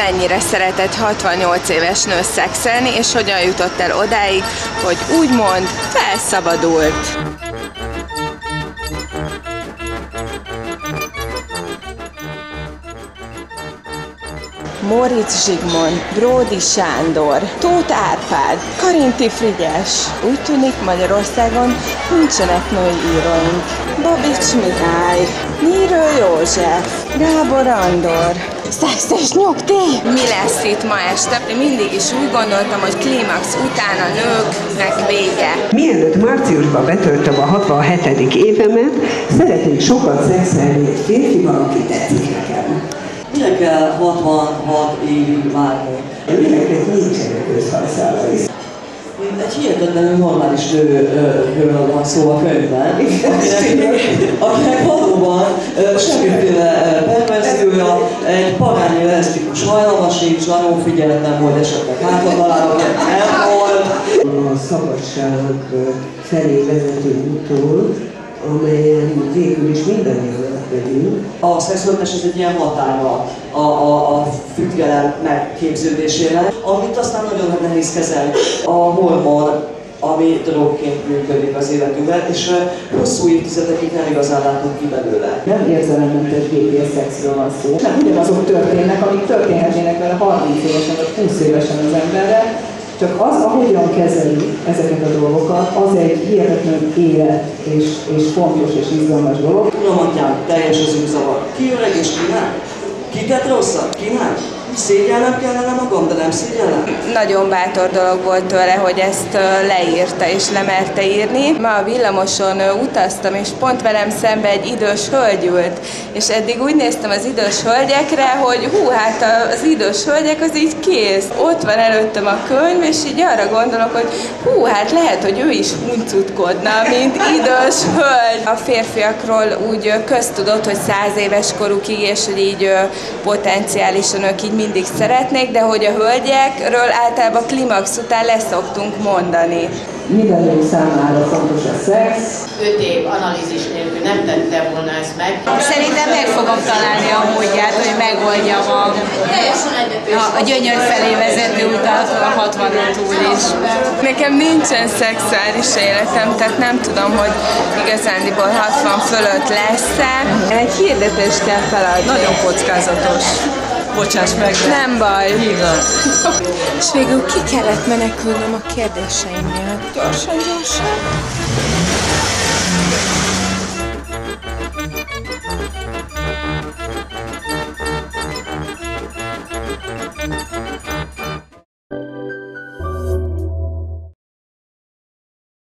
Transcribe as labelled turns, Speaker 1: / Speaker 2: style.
Speaker 1: Mennyire szeretett 68 éves nő szexelni, és hogyan jutott el odáig, hogy úgymond felszabadult. Móricz Zsigmond, Bródi Sándor, Tóth Árpád, Karinti Frigyes. Úgy tűnik, Magyarországon nincsenek női íróink. Babics Mihály, Nyírő József, Gábor Andor. Szex és nyugdíj! Mi lesz itt ma este? Én mindig is úgy gondoltam, hogy klímax után a nőknek vége.
Speaker 2: Mielőtt márciusban betöltöm a 67. évemet, szeretnék sokat szexelni egy férfival, aki tetszik nekem.
Speaker 3: Mire kell 66 évig várni?
Speaker 2: Mindenkinek nincsenek összhajszálai.
Speaker 3: Egy hihetetlenül normális nőről van szó a könyvben, akinek valóban semmiféle perverziója, egy parányi lesztikus hajlama sincs, nagyon figyeltem, hogy esetleg hátratalálok el volt.
Speaker 2: A szabadság felé vezető úton, amelyen végül is mindannyian átmegyünk.
Speaker 3: A szexualitás ez egy ilyen határa a függelem megképződésére, amit aztán nagyon nehéz kezelni. A hormon, ami drogként működik az életünkben, és hosszú évtizedekig nem igazán látunk ki belőle.
Speaker 4: Nem érzelemmentes gépész szexről van szó. Nem ugyanazok történnek, amik történhetnének vele 30 évesen vagy 20 évesen az emberre, csak az, ahogyan kezeli ezeket a dolgokat, az egy hihetetlen élet és fontos és izgalmas dolog.
Speaker 3: Uram, atyám, teljes az űrzavar. Ki öreg és ki nem? Ki tett rosszat? Ki nem? Szégyellem kellene magam, de nem szégyellem?
Speaker 1: Nagyon bátor dolog volt tőle, hogy ezt leírta és lemerte írni. Ma a villamoson utaztam, és pont velem szembe egy idős hölgy ült. És eddig úgy néztem az idős hölgyekre, hogy hát az idős hölgyek az így kész. Ott van előttem a könyv, és így arra gondolok, hogy hát lehet, hogy ő is huncutkodna, mint idős hölgy. A férfiakról úgy köztudott, hogy 100 éves korukig, és hogy így potenciálisan ők így mindig szeretnék, de hogy a hölgyekről általában klimax után leszoktunk mondani.
Speaker 4: Mindenünk számára fontos a szex.
Speaker 5: 5 év analízis nélkül nem tette volna ezt meg.
Speaker 6: Szerintem meg fogom találni a módját, hogy megoldjam a gyönyör felé vezető utat a 60-on túl is.
Speaker 1: Nekem nincsen szexuális életem, tehát nem tudom, hogy igazándiból 60 fölött lesz-e. Egy hirdetést kell feladni.
Speaker 7: Nagyon kockázatos. Bocsáss meg.
Speaker 1: Nem baj.
Speaker 7: Igen.
Speaker 1: És végül ki kellett menekülnöm a kérdéseim miatt. Gyorsan, gyorsan.